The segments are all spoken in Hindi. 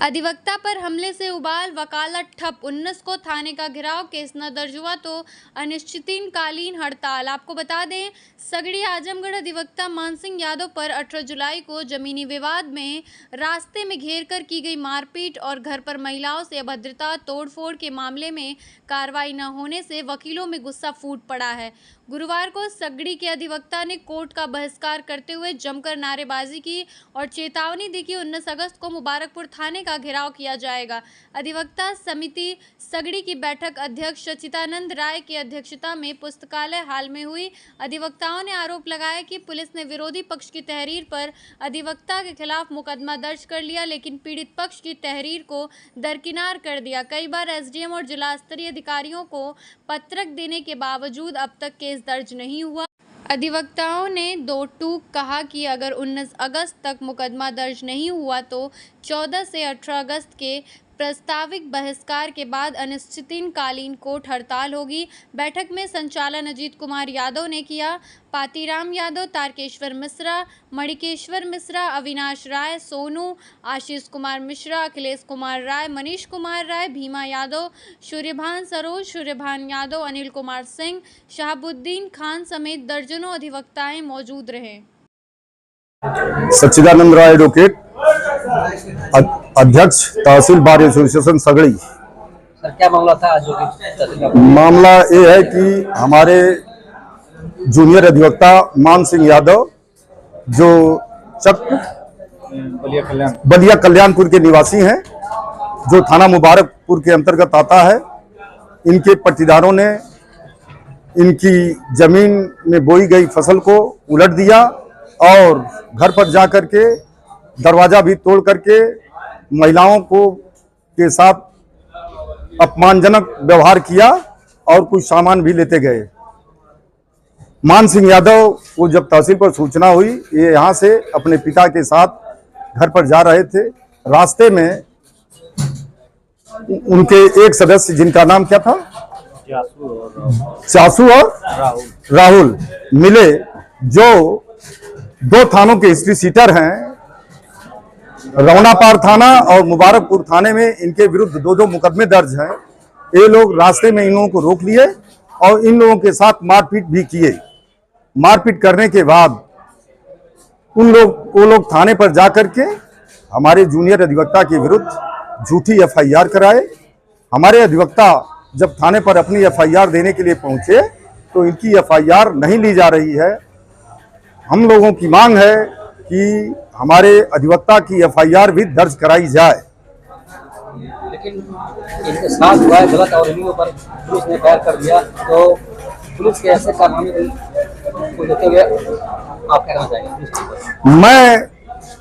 अधिवक्ता पर हमले से उबाल, वकालत ठप। 19 को थाने का घेराव, केस न दर्ज हुआ तो अनिश्चितकालीन हड़ताल। आपको बता दें, सगड़ी आजमगढ़ अधिवक्ता मानसिंह यादव पर 18 जुलाई को जमीनी विवाद में रास्ते में घेर कर की गई मारपीट और घर पर महिलाओं से अभद्रता तोड़फोड़ के मामले में कार्रवाई न होने से वकीलों में गुस्सा फूट पड़ा है। गुरुवार को सगड़ी के अधिवक्ता ने कोर्ट का बहिष्कार करते हुए जमकर नारेबाजी की और चेतावनी दी कि 19 अगस्त को मुबारकपुर थाने का घेराव किया जाएगा। अधिवक्ता समिति सगड़ी की बैठक अध्यक्ष सचिदानंद राय की अध्यक्षता में पुस्तकालय हाल में हुई। अधिवक्ताओं ने आरोप लगाया कि पुलिस ने विरोधी पक्ष की तहरीर पर अधिवक्ता के खिलाफ मुकदमा दर्ज कर लिया, लेकिन पीड़ित पक्ष की तहरीर को दरकिनार कर दिया। कई बार एसडीएम और जिला स्तरीय अधिकारियों को पत्रक देने के बावजूद अब तक केस दर्ज नहीं हुआ। अधिवक्ताओं ने दो टूक कहा कि अगर 19 अगस्त तक मुकदमा दर्ज नहीं हुआ तो 14 से 18 अगस्त के प्रस्तावित बहिष्कार के बाद अनिश्चितकालीन कोर्ट हड़ताल होगी। बैठक में संचालन अजीत कुमार यादव ने किया। पातीराम यादव, तारकेश्वर मिश्रा, मणिकेश्वर मिश्रा, अविनाश राय, सोनू, आशीष कुमार मिश्रा, अखिलेश कुमार राय, मनीष कुमार राय, भीमा यादव, सूर्यभान सरोज, सूर्यभान यादव, अनिल कुमार सिंह, शहाबुद्दीन खान समेत दर्जनों अधिवक्ताएं मौजूद रहे। सच्चिदानंद राय एडवोकेट, अध्यक्ष तहसील बार एसोसिएशन सगड़ी। सर, क्या मामला था आज? मामला ये है कि हमारे जूनियर अधिवक्ता मान सिंह यादव, जो चक बलिया कल्याणपुर के निवासी हैं, जो थाना मुबारकपुर के अंतर्गत आता है, इनके पट्टीदारों ने इनकी जमीन में बोई गई फसल को उलट दिया और घर पर जा करके दरवाजा भी तोड़ करके महिलाओं के साथ अपमानजनक व्यवहार किया और कुछ सामान भी लेते गए। मान सिंह यादव को जब तहसील पर सूचना हुई, ये यहाँ से अपने पिता के साथ घर पर जा रहे थे। रास्ते में उनके एक सदस्य, जिनका नाम क्या था, चासू और राहुल मिले, जो दो थानों के हिस्ट्री सीटर हैं। रौनापार थाना और मुबारकपुर थाने में इनके विरुद्ध दो मुकदमे दर्ज हैं। ये लोग रास्ते में इन लोगों को रोक लिए और इन लोगों के साथ मारपीट भी किए। मारपीट करने के बाद वो लोग थाने पर जाकर के हमारे जूनियर अधिवक्ता के विरुद्ध झूठी एफआईआर कराए। हमारे अधिवक्ता जब थाने पर अपनी एफआईआर देने के लिए पहुंचे तो इनकी एफआईआर नहीं ली जा रही है। हम लोगों की मांग है कि हमारे अधिवक्ता की एफआईआर भी दर्ज कराई जाए। लेकिन इनके साथ हुआ है गलत और इन्हीं पर पुलिस ने फायर कर दिया, तो पुलिस के ऐसे कारनामे को लेते हुए आप क्या कहना चाहेंगे? मैं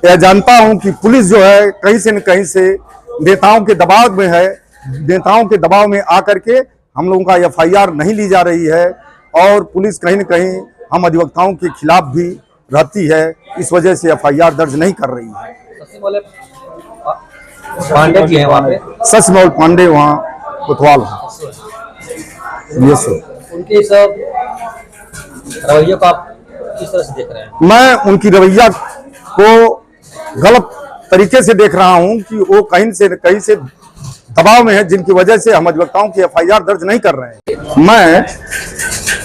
यह जानता हूं कि पुलिस जो है कहीं से न कहीं से नेताओं के दबाव में है। नेताओं के दबाव में आकर के हम लोगों का एफआईआर नहीं ली जा रही है और पुलिस कहीं न कहीं हम अधिवक्ताओं के खिलाफ भी रहती है, इस वजह से एफआईआर दर्ज नहीं कर रही है। पांडे जी हैं वहाँ पे, सचमोल पांडे वहाँ कोतवाल हैं। ये सर, उनके सब रवैये को आप किस तरह से देख रहे हैं? मैं उनकी रवैया को गलत तरीके से देख रहा हूं कि वो कहीं से दबाव में है, जिनकी वजह से हम अधिवक्ताओं की एफआईआर दर्ज नहीं कर रहे हैं। मैं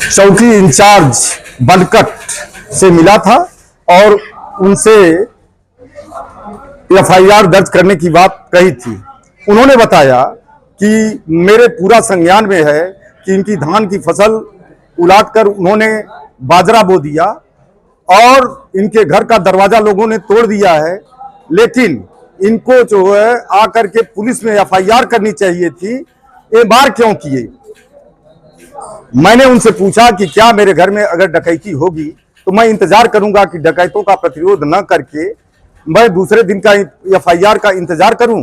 चौकी इंचार्ज बनकट से मिला था और उनसे एफआईआर दर्ज करने की बात कही थी। उन्होंने बताया कि मेरे पूरा संज्ञान में है कि इनकी धान की फसल उलाटकर उन्होंने बाजरा बो दिया और इनके घर का दरवाजा लोगों ने तोड़ दिया है, लेकिन इनको जो है आकर के पुलिस में एफआईआर करनी चाहिए थी। ये बार क्यों किए? मैंने उनसे पूछा कि क्या मेरे घर में अगर डकैती होगी तो मैं इंतजार करूंगा कि डकैतों का प्रतिरोध न करके मैं दूसरे दिन का एफआईआर का इंतजार करूं?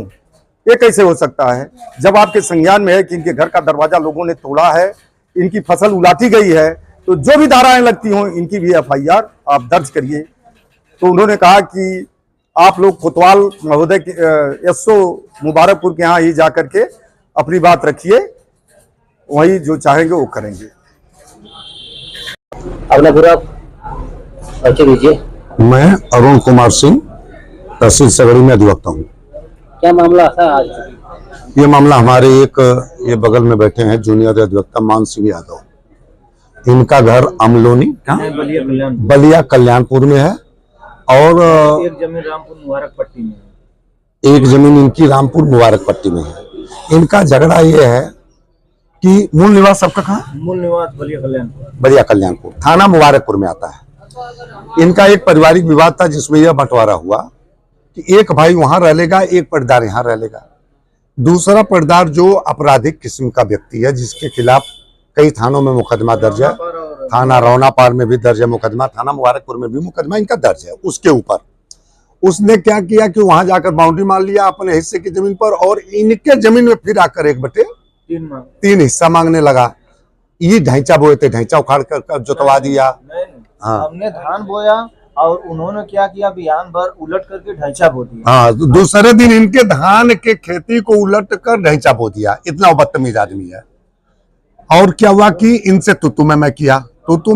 ये कैसे हो सकता है? जब आपके संज्ञान में है कि इनके घर का दरवाजा लोगों ने तोड़ा है, इनकी फसल उलाटी गई है, तो जो भी धाराएं लगती हों इनकी भी एफआईआर आप दर्ज करिए। तो उन्होंने कहा कि आप लोग कोतवाल महोदय के एसओ मुबारकपुर के यहाँ ही जाकर के अपनी बात रखिए, वही जो चाहेंगे वो करेंगे। अपना पूरा परिचय दीजिए। मैं अरुण कुमार सिंह, तहसील सगड़ी में अधिवक्ता हूँ। क्या मामला था आज? ये मामला हमारे ये बगल में बैठे हैं जूनियर अधिवक्ता मान सिंह यादव। इनका घर अमलोनी बलिया कल्याणपुर में है और एक जमीन रामपुर मुबारक पट्टी में एक जमीन इनकी रामपुर मुबारक पट्टी में है। इनका झगड़ा ये है कि मूल निवास सबका कहाँ? मूल निवास बलिया कल्याणपुर थाना मुबारकपुर में आता है। इनका एक पारिवारिक विवाद था जिसमें यह बंटवारा हुआ कि एक भाई वहां रह लेगा, एक पटदार यहाँ रह लेगा। दूसरा पटदार जो आपराधिक किस्म का व्यक्ति है जिसके खिलाफ कई थानों में मुकदमा दर्ज है, थाना रौनापार में भी दर्ज है मुकदमा, थाना मुबारकपुर में भी मुकदमा इनका दर्ज है। उसके ऊपर उसने क्या किया कि वहां जाकर बाउंड्री मान लिया अपने हिस्से की जमीन पर और इनके जमीन में फिर आकर 1/3 हिस्सा मांगने लगा। ये ढांचा बोए थे, ढांचा उखाड़ कर जोतवा दिया। हाँ, हमने धान बोया और उन्होंने क्या किया, बिहान भर उलट करके ढांचा बो दिया। हाँ, दूसरे दिन इनके धान के खेती को उलट कर ढांचा बो दिया। इतना बदतमीज आदमी है। और क्या हुआ कि इनसे तुतु मैं किया, तुतु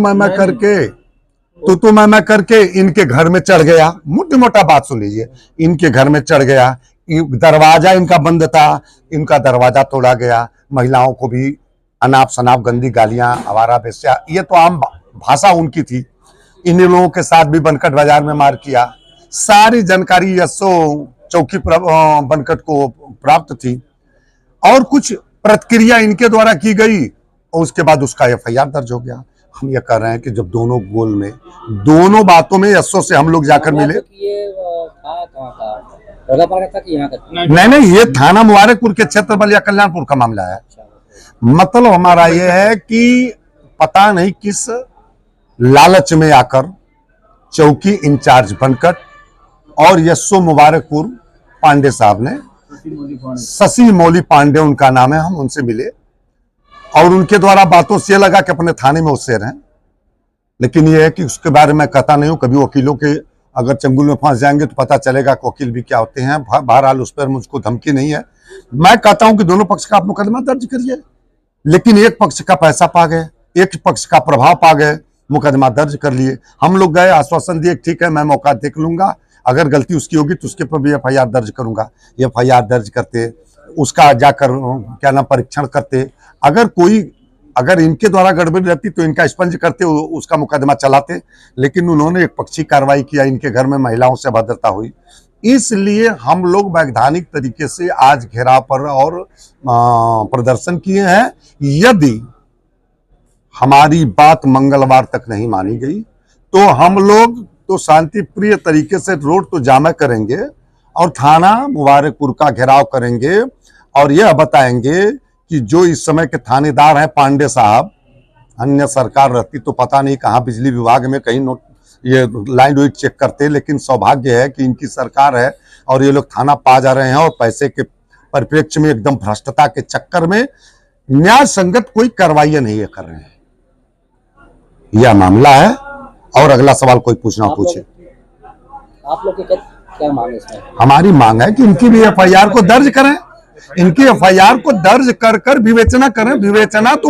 मैं करके इनके घर में चढ़ गया। मोटी मोटा बात सुन लीजिए, इनके घर में चढ़ गया। दरवाजा इनका बंद था, इनका दरवाजा तोड़ा गया। महिलाओं को भी अनाप शनाप गंदी गालियां, आवारा बेस्या, ये तो आम भाषा उनकी थी। इन लोगों के साथ भी बनकट बाजार में मार किया। सारी जानकारी एसओ चौकी बनकट को प्राप्त थी और कुछ प्रतिक्रिया इनके द्वारा की गई और उसके बाद उसका एफआईआर दर्ज हो गया। हम ये कर रहे हैं कि जब दोनों गोल में दोनों बातों में एसओ से हम लोग जाकर मिले। नहीं, ये थाना मुबारकपुर के क्षेत्र बलिया कल्याणपुर का मामला है। मतलब हमारा ये है कि पता नहीं किस लालच में आकर चौकी इंचार्ज बनकट और एसओ मुबारकपुर पांडे साहब ने, शशि मौली पांडे उनका नाम है, हम उनसे मिले और उनके द्वारा बातों से लगा कि अपने थाने में उससे रहें। लेकिन यह है कि उसके बारे में कहता नहीं हूं। कभी वकीलों के अगर चंगुल में फंस जाएंगे तो पता चलेगा कि वकील भी क्या होते हैं। बहरहाल उस पर मुझको धमकी नहीं है। मैं कहता हूं कि दोनों पक्ष का आप मुकदमा दर्ज करिए, लेकिन एक पक्ष का पैसा पा गए, एक पक्ष का प्रभाव पा गए, मुकदमा दर्ज कर लिए। हम लोग गए, आश्वासन दिए ठीक है मैं मौका देख लूंगा, अगर गलती उसकी होगी तो उसके पर भी एफआईआर दर्ज करूंगा। एफआईआर दर्ज करते, उसका जाकर क्या नाम परीक्षण करते, अगर इनके द्वारा गड़बड़ी रहती तो इनका स्पंज करते, उसका मुकदमा चलाते। लेकिन उन्होंने एक पक्षी कार्रवाई किया, इनके घर में महिलाओं से अभद्रता हुई। इसलिए हम लोग वैधानिक तरीके से आज घेराव पर और प्रदर्शन किए हैं। यदि हमारी बात मंगलवार तक नहीं मानी गई तो हम लोग तो शांति प्रिय तरीके से रोड तो जाम करेंगे और थाना मुबारकपुर का घेराव करेंगे और यह बताएंगे कि जो इस समय के थानेदार हैं पांडे साहब, अन्य सरकार रहती तो पता नहीं कहाँ बिजली विभाग में कहीं ये लाइन वाइट चेक करते। लेकिन सौभाग्य है कि इनकी सरकार है और ये लोग थाना पा जा रहे हैं और पैसे के परिप्रेक्ष्य में एकदम भ्रष्टता के चक्कर में न्याय संगत कोई कार्रवाई नहीं कर रहे हैं। यह मामला है। और अगला सवाल कोई पूछना पूछे। आप लोग की क्या मांग है इसमें? हमारी मांग है कि इनकी भी एफआईआर को दर्ज करें, इनकी एफआईआर को दर्ज कर विवेचना करें। विवेचना तो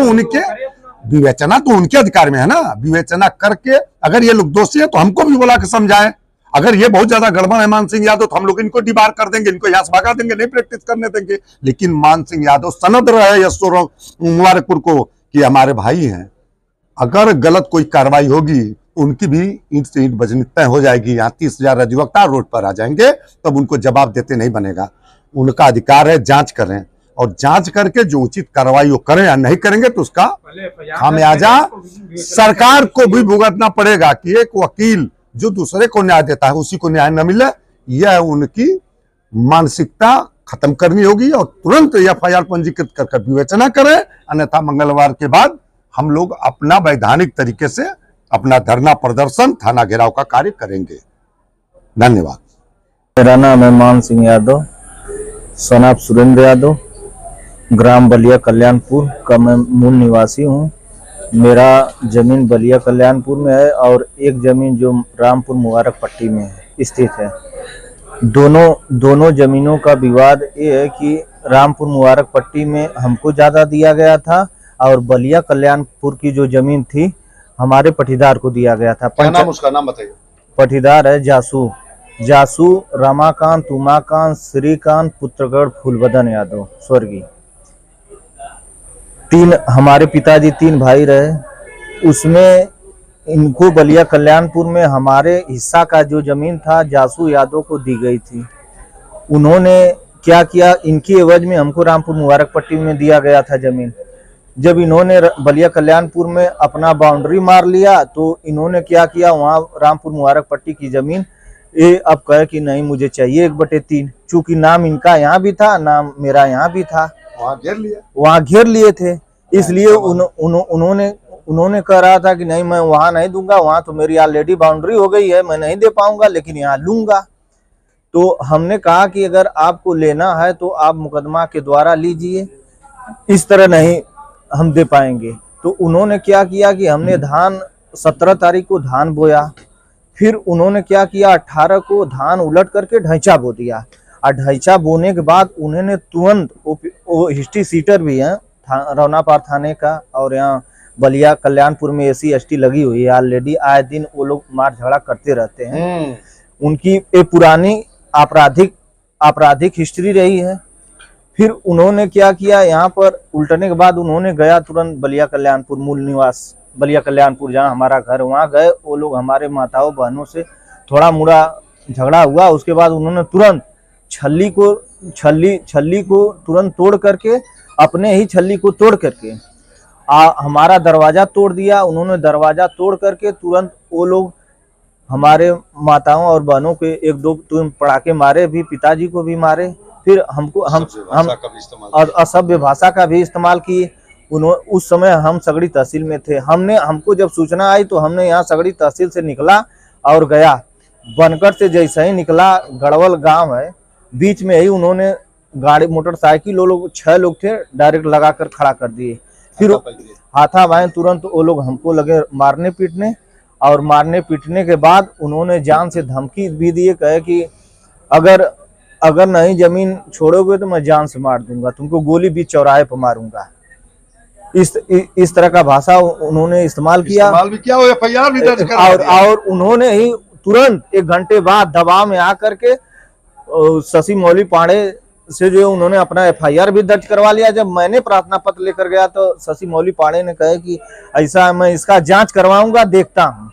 उनके अधिकार में है ना। विवेचना करके अगर ये लोग दोषी है तो हमको भी बुला के समझाएं। अगर ये बहुत ज्यादा गड़बड़ है मान सिंह यादव तो हम लोग इनको डिबार कर देंगे, इनको यहाँ से भगा देंगे, नहीं प्रैक्टिस करने देंगे। लेकिन मान सिंह यादव सनद रहे एसओ मुबारकपुर को कि हमारे भाई हैं, अगर गलत कोई कार्रवाई होगी उनकी भी ईंट से ईंट बजनी तय हो जाएगी। यहाँ 30,000 अधिवक्ता रोड पर आ जाएंगे, तब उनको जवाब देते नहीं बनेगा। उनका अधिकार है जांच करें और जांच करके जो उचित कार्रवाई वो करें या नहीं करेंगे तो उसका खामियाजा सरकार को भी भुगतना पड़ेगा। कि एक वकील जो दूसरे को न्याय देता है उसी को न्याय न मिले, यह उनकी मानसिकता खत्म करनी होगी और तुरंत एफआईआर पंजीकृत कर विवेचना करें। अन्यथा मंगलवार के बाद हम लोग अपना वैधानिक तरीके से अपना धरना प्रदर्शन, थाना घेराव का कार्य करेंगे। धन्यवाद। मेरा नाम है मान सिंह यादव, सन ऑफ सुरेंद्र यादव, ग्राम बलिया कल्याणपुर का मैं मूल निवासी हूँ। मेरा जमीन बलिया कल्याणपुर में है और एक जमीन जो रामपुर मुबारक पट्टी में स्थित है। दोनों जमीनों का विवाद ये है कि रामपुर मुबारक पट्टी में हमको ज़्यादा दिया गया था और बलिया कल्याणपुर की जो जमीन थी हमारे पटीदार को दिया गया था। क्या नाम, उसका नाम बताइए। पटीदार है जासू जासू रमाकांत उमाकांत श्रीकांत पुत्रगढ़ फूलबदन यादव स्वर्गीय। हमारे पिताजी 3 भाई रहे, उसमें इनको बलिया कल्याणपुर में हमारे हिस्सा का जो जमीन था जासू यादव को दी गई थी। उन्होंने क्या किया, इनकी एवज में हमको रामपुर मुबारक पट्टी में दिया गया था जमीन। जब इन्होंने बलिया कल्याणपुर में अपना बाउंड्री मार लिया तो इन्होंने क्या किया, वहाँ रामपुर मुबारक पट्टी की जमीन ये अब कहे कि नहीं मुझे चाहिए 1/3, चूंकि नाम इनका यहाँ भी था, नाम मेरा यहाँ भी था, वहाँ घेर लिए थे। इसलिए उन्होंने कह रहा था कि नहीं मैं वहाँ नहीं दूंगा, वहाँ तो मेरी ऑलरेडी बाउंड्री हो गई है, मैं नहीं दे पाऊंगा, लेकिन यहाँ लूंगा। तो हमने कहा कि अगर आपको लेना है तो आप मुकदमा के द्वारा लीजिए, इस तरह नहीं हम दे पाएंगे। तो उन्होंने क्या किया कि हमने धान 17 तारीख को धान बोया, फिर उन्होंने क्या किया 18 को धान उलट करके ढैंचा बो दिया, और ढैंचा बोने के बाद उन्होंने तुरंत वो हिस्ट्री सीटर भी है रौनापार थाने का, और यहाँ बलिया कल्याणपुर में SC/ST लगी हुई है ऑलरेडी, आए दिन वो लोग मार झगड़ा करते रहते हैं। उनकी एक पुरानी आपराधिक हिस्ट्री रही है। फिर उन्होंने क्या किया, यहाँ पर उल्टने के बाद उन्होंने गया तुरंत बलिया कल्याणपुर मूल निवास बलिया कल्याणपुर जहाँ हमारा घर, वहाँ गए। वो लोग हमारे माताओं बहनों से थोड़ा मोड़ा झगड़ा हुआ, उसके बाद उन्होंने तुरंत छल्ली को तुरंत तोड़ करके, अपने ही छल्ली को तोड़ करके हमारा दरवाजा तोड़ दिया। उन्होंने दरवाजा तोड़ करके तुरंत वो लोग हमारे माताओं और बहनों के 1-2 पड़ाके मारे, भी पिताजी को भी मारे। फिर हम असभ्य भाषा का भी इस्तेमाल किए। उस समय हम सगड़ी तहसील में थे। हमको जब सूचना आई तो हमने यहाँ सगड़ी तहसील से निकला और गया। बनकर से जैसे ही निकला, गढ़वल गांव है, बीच में ही उन्होंने गाड़ी मोटरसाइकिल, वो लोग 6 लोग थे, डायरेक्ट लगा कर खड़ा कर दिए। फिर हाथापाई तुरंत वो लोग हमको लगे मारने पीटने, और मारने पीटने के बाद उन्होंने जान से धमकी भी दिए, कहे कि अगर नहीं जमीन छोड़ोगे तो मैं जान से मार दूंगा, तुमको गोली बीच चौराहे पर मारूंगा। इस तरह का भाषा उन्होंने इस्तेमाल किया भी किया, FIR भी दर्ज करा और उन्होंने ही तुरंत 1 घंटे बाद दबाव में आकर के शशि मौली पांडे से जो उन्होंने अपना FIR भी दर्ज करवा लिया। जब मैंने प्रार्थना पत्र लेकर गया तो शशि मौली पांडे ने कहा कि ऐसा मैं इसका जांच करवाऊंगा, देखता हूँ।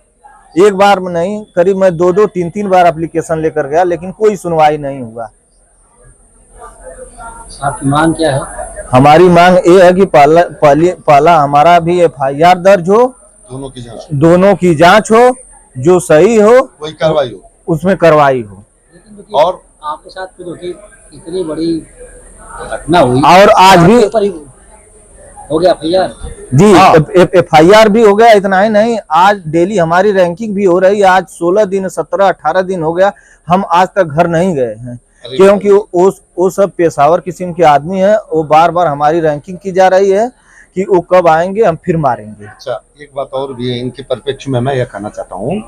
एक बार नहीं, करीब मैं 2-2, 3-3 बार एप्लीकेशन लेकर गया, लेकिन कोई सुनवाई नहीं हुआ। आपकी मांग क्या है? हमारी मांग ये है कि पहला हमारा भी FIR दर्ज हो, दोनों की जांच हो, जो सही हो वही कार्रवाई हो, उसमें कार्रवाई हो। और आपके साथ फिर इतनी बड़ी घटना हुई और आज भी हो गया FIR जी, FIR भी हो गया। इतना ही नहीं, आज डेली हमारी रैंकिंग भी हो रही है। आज 16 दिन 17-18 दिन हो गया, हम आज तक घर नहीं गए हैं, क्योंकि वो सब पेशावर किस्म के आदमी है। वो बार बार हमारी रैंकिंग की जा रही है कि वो कब आएंगे, हम फिर मारेंगे। अच्छा, एक बात और भी है इनके परिप्रेक्ष्य में, मैं यह कहना चाहता हूँ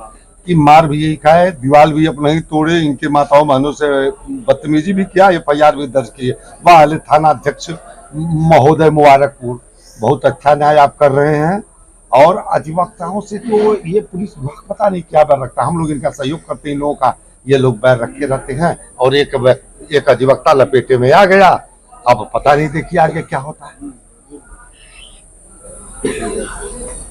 कि मार भी यही खाए, दीवार भी अपना ही तोड़े, इनके माताओं बहनों से बदतमीजी भी किया, FIR भी दर्ज किए। वाह थाना अध्यक्ष महोदय मुबारकपुर, बहुत अच्छा न्याय आप कर रहे हैं। और अधिवक्ताओं से तो ये पुलिस विभाग पता नहीं क्या बैर रखता, हम लोग इनका सहयोग करते हैं, इन लोगों का ये लोग बैर रखे रहते हैं। और एक अधिवक्ता लपेटे में आ गया, अब पता नहीं देखिए आगे क्या होता है।